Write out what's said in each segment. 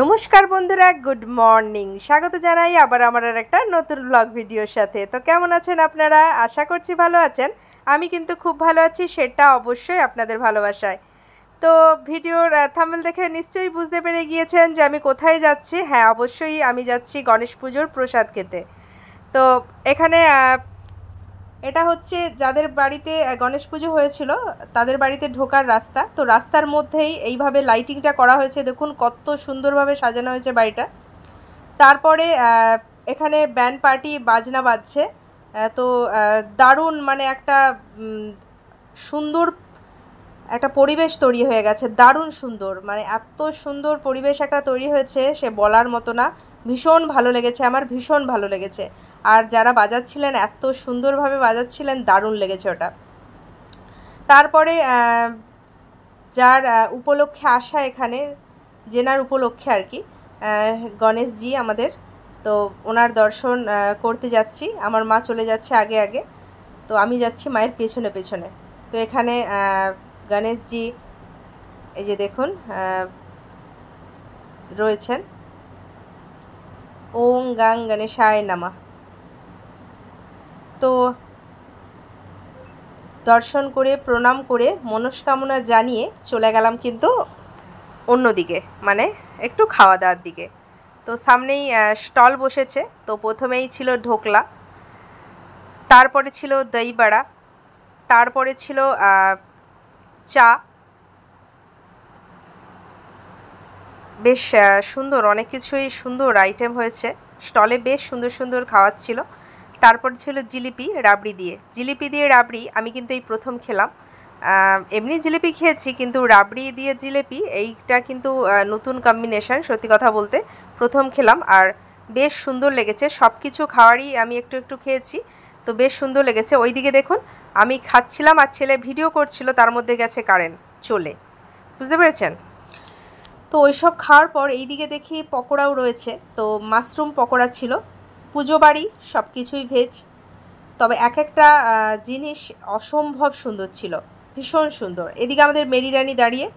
নমস্কার বন্ধুরা, good morning. স্বাগত জানাই আবার আমার আর একটা নতুন ব্লগ ভিডিওর সাথে। তো কেমন আছেন আপনারা? আশা করছি ভালো আছেন। আমি কিন্তু খুব ভালো আছি, সেটা অবশ্যই আপনাদের ভালোবাসায়। তো ভিডিওর থাম্বনেল দেখে নিশ্চয়ই বুঝতে পেরে গিয়েছেন যে আমি কোথায় যাচ্ছি। হ্যাঁ, অবশ্যই আমি যাচ্ছি গণেশ পুজোর প্রসাদ খেতে। তো এখানে এটা হচ্ছে যাদের বাড়িতে গণেশ পুজো হয়েছিল তাদের বাড়িতে ঢোকার রাস্তা। তো রাস্তার মধ্যেই এইভাবে লাইটিংটা করা হয়েছে, দেখুন কত সুন্দরভাবে সাজানো হয়েছে বাড়িটা। তারপরে এখানে ব্যান্ড পার্টি বাজনা বাজছে। তো দারুণ, মানে একটা সুন্দর একটা পরিবেশ তৈরি হয়ে গেছে, দারুণ সুন্দর, মানে এত সুন্দর পরিবেশ একটা তৈরি হয়েছে সে বলার মতো না। ভীষণ ভালো লেগেছে, আমার ভীষণ ভালো লেগেছে। আর যারা বাজাচ্ছিলেন এত সুন্দরভাবে বাজাচ্ছিলেন, দারুণ লেগেছে ওটা। তারপরে যার উপলক্ষে আসা, এখানে জেনার উপলক্ষে আর কি, গণেশজি আমাদের, তো ওনার দর্শন করতে যাচ্ছি। আমার মা চলে যাচ্ছে আগে আগে, তো আমি যাচ্ছি মায়ের পেছনে পেছনে। তো এখানে গণেশজি এই যে দেখুন রয়েছেন। ওং গাং গণেশায় নমঃ। তো দর্শন করে প্রণাম করে মনস্কামনা জানিয়ে চলে গেলাম কিন্তু অন্যদিকে, মানে একটু খাওয়া দাওয়ার দিকে। তো সামনেই স্টল বসেছে। তো প্রথমেই ছিল ঢোকলা, তারপরে ছিল দই বড়া, তারপরে ছিল চা। বেশ সুন্দর, অনেক কিছুই সুন্দর আইটেম হয়েছে স্টলে, বেশ সুন্দর সুন্দর খাওয়ার ছিল। তারপর ছিল জিলিপি রাবড়ি দিয়ে। জিলিপি দিয়ে রাবড়ি আমি কিন্তু এই প্রথম খেলাম। এমনি জিলিপি খেয়েছি, কিন্তু রাবড়ি দিয়ে জিলিপি এইটা কিন্তু নতুন কম্বিনেশন, সত্যি কথা বলতে প্রথম খেলাম। আর বেশ সুন্দর লেগেছে, সব কিছু খাওয়ারই আমি একটু একটু খেয়েছি, তো বেশ সুন্দর লেগেছে। ওইদিকে দেখুন আমি খাচ্ছিলাম আর ছেলে ভিডিও করছিল, তার মধ্যে গেছে কারেন্ট চলে, বুঝতে পেরেছেন? তো ওইসব খাওয়ার পর এইদিকে দেখি পকোড়াও রয়েছে। তো মাশরুম পকোড়া ছিল। পুজো বাড়ি, সব কিছুই ভেজ, তবে এক একটা জিনিস অসম্ভব সুন্দর ছিল, ভীষণ সুন্দর। এদিকে আমাদের মেরি রানী দাঁড়িয়ে।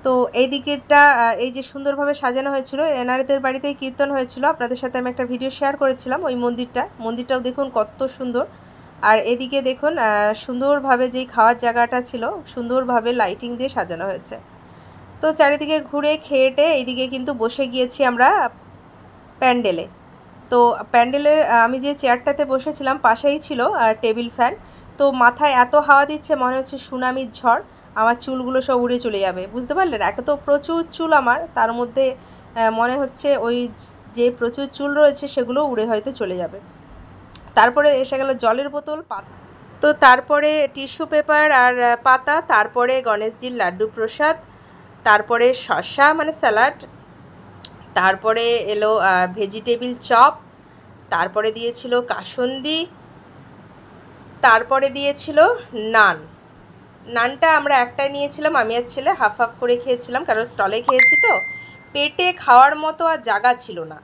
তো এই দিকেরটা এই যে সুন্দরভাবে সাজানো হয়েছিল, এনারদের বাড়িতেই কীর্তন হয়েছিল, আপনাদের সাথে আমি একটা ভিডিও শেয়ার করেছিলাম। ওই মন্দিরটাও দেখুন কত সুন্দর। আর এদিকে দেখুন সুন্দরভাবে যেই খাওয়ার জায়গাটা ছিল, সুন্দরভাবে লাইটিং দিয়ে সাজানো হয়েছে। তো চারিদিকে ঘুরে খেয়েটে এইদিকে কিন্তু বসে গিয়েছি আমরা প্যান্ডেলে। তো প্যান্ডেলের আমি যে চেয়ারটাতে বসেছিলাম পাশেই ছিল টেবিল ফ্যান। তো মাথায় এত হাওয়া দিচ্ছে, মনে হচ্ছে সুনামির ঝড়, আমার চুলগুলো সব উড়ে চলে যাবে, বুঝতে পারলেন? এত তো প্রচুর চুল আমার, তার মধ্যে মনে হচ্ছে ওই যে প্রচুর চুল রয়েছে সেগুলো উড়ে হয়তো চলে যাবে। তারপরে এসে গেল জলের বোতল, পাতা, তো তারপরে টিস্যু পেপার আর পাতা, তারপরে গণেশজির লাড্ডু প্রসাদ, তারপরে শসা মানে স্যালাড, তারপরে এলো ভেজিটেবিল চপ, তারপরে দিয়েছিল কাসুন্দি, তারপরে দিয়েছিল নানটা আমরা একটাই নিয়েছিলাম, আমি আর ছেলে হাফ হাফ করে খেয়েছিলাম, কারণ স্টলে খেয়েছি তো পেটে খাওয়ার মতো আর জায়গা ছিল না।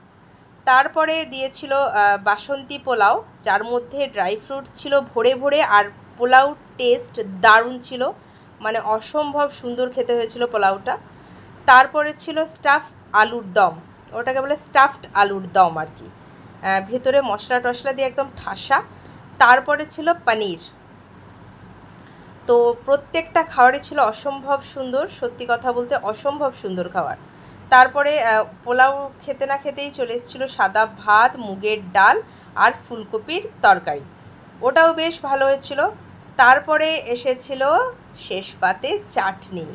তারপরে দিয়েছিল বাসন্তী পোলাও, যার মধ্যে ড্রাই ফ্রুটস ছিল ভরে ভরে, আর পোলাও টেস্ট দারুণ ছিল, মানে অসম্ভব সুন্দর খেতে হয়েছিল পোলাওটা। তারপরে ছিল স্টাফড আলুর দম, ওটাকে বলে স্টাফড আলুর দম আর কি, ভেতরে মশলা টশলা দিয়ে একদম ঠাসা। তারপরে ছিল পনির। তো প্রত্যেকটা খাবারই ছিল অসম্ভব সুন্দর, সত্যি কথা বলতে অসম্ভব সুন্দর খাবার। তারপরে পোলাও খেতে না খেতেই চলে এসেছিলো সাদা ভাত, মুগের ডাল আর ফুলকপির তরকারি, ওটাও বেশ ভালো হয়েছিল। তারপরে এসেছিল শেষ পাতে চাটনি,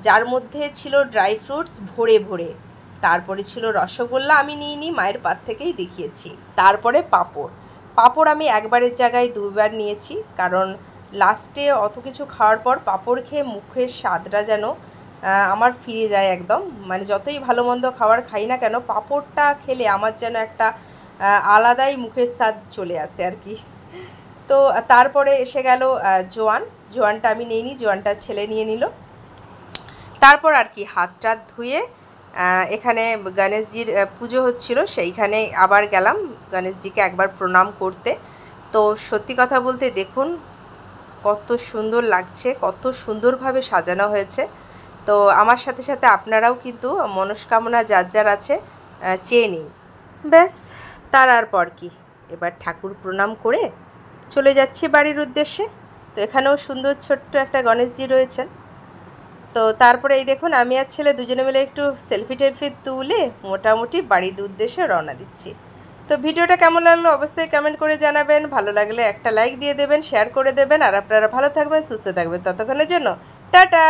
যার মধ্যে ছিল ড্রাই ফ্রুটস ভরে ভরে। তারপরে ছিল রসগোল্লা, আমি নিইনি, মায়ের পাত থেকেই দেখিয়েছি। তারপরে পাঁপড় আমি একবারের জায়গায় দুবার নিয়েছি, কারণ লাস্টে অত কিছু খাওয়ার পর পাঁপড় খেয়ে মুখের স্বাদটা যেন আমার ফিরে যায় একদম, মানে যতই ভালো মন্দ খাবার খাই না কেন, পাঁপড়টা খেলে আমার যেন একটা আলাদাই মুখের স্বাদ চলে আসে আর কি। তো তারপরে এসে গেল জোয়ানটা আমি নিইনি, জোয়ানটা ছেলে নিয়ে নিল। তারপর আর কি হাত টাত ধুয়ে এখানে গণেশজির পুজো হচ্ছিল, সেইখানে আবার গেলাম গণেশজিকে একবার প্রণাম করতে। তো সত্যি কথা বলতে দেখুন কত সুন্দর লাগছে, কত সুন্দরভাবে সাজানো হয়েছে। তো আমার সাথে সাথে আপনারাও কিন্তু মনস্কামনা যার যার আছে চেয়ে নিন। ব্যাস, তার আর পর কি, এবার ঠাকুর প্রণাম করে চলে যাচ্ছি বাড়ির উদ্দেশ্যে। তো এখানেও সুন্দর ছোট্ট একটা গণেশজি রয়েছেন। তো তারপরে এই দেখুন, আমি আর ছেলে দুজনে মিলে একটু সেলফি টেলফি তুলে মোটামুটি বাড়ির উদ্দেশ্যে রওনা দিচ্ছি। তো ভিডিওটা কেমন লাগলো অবশ্যই কমেন্ট করে জানাবেন। ভালো লাগলে একটা লাইক দিয়ে দেবেন, শেয়ার করে দেবেন। আর আপনারা ভালো থাকবেন, সুস্থ থাকবেন, ততক্ষণের জন্য টাটা।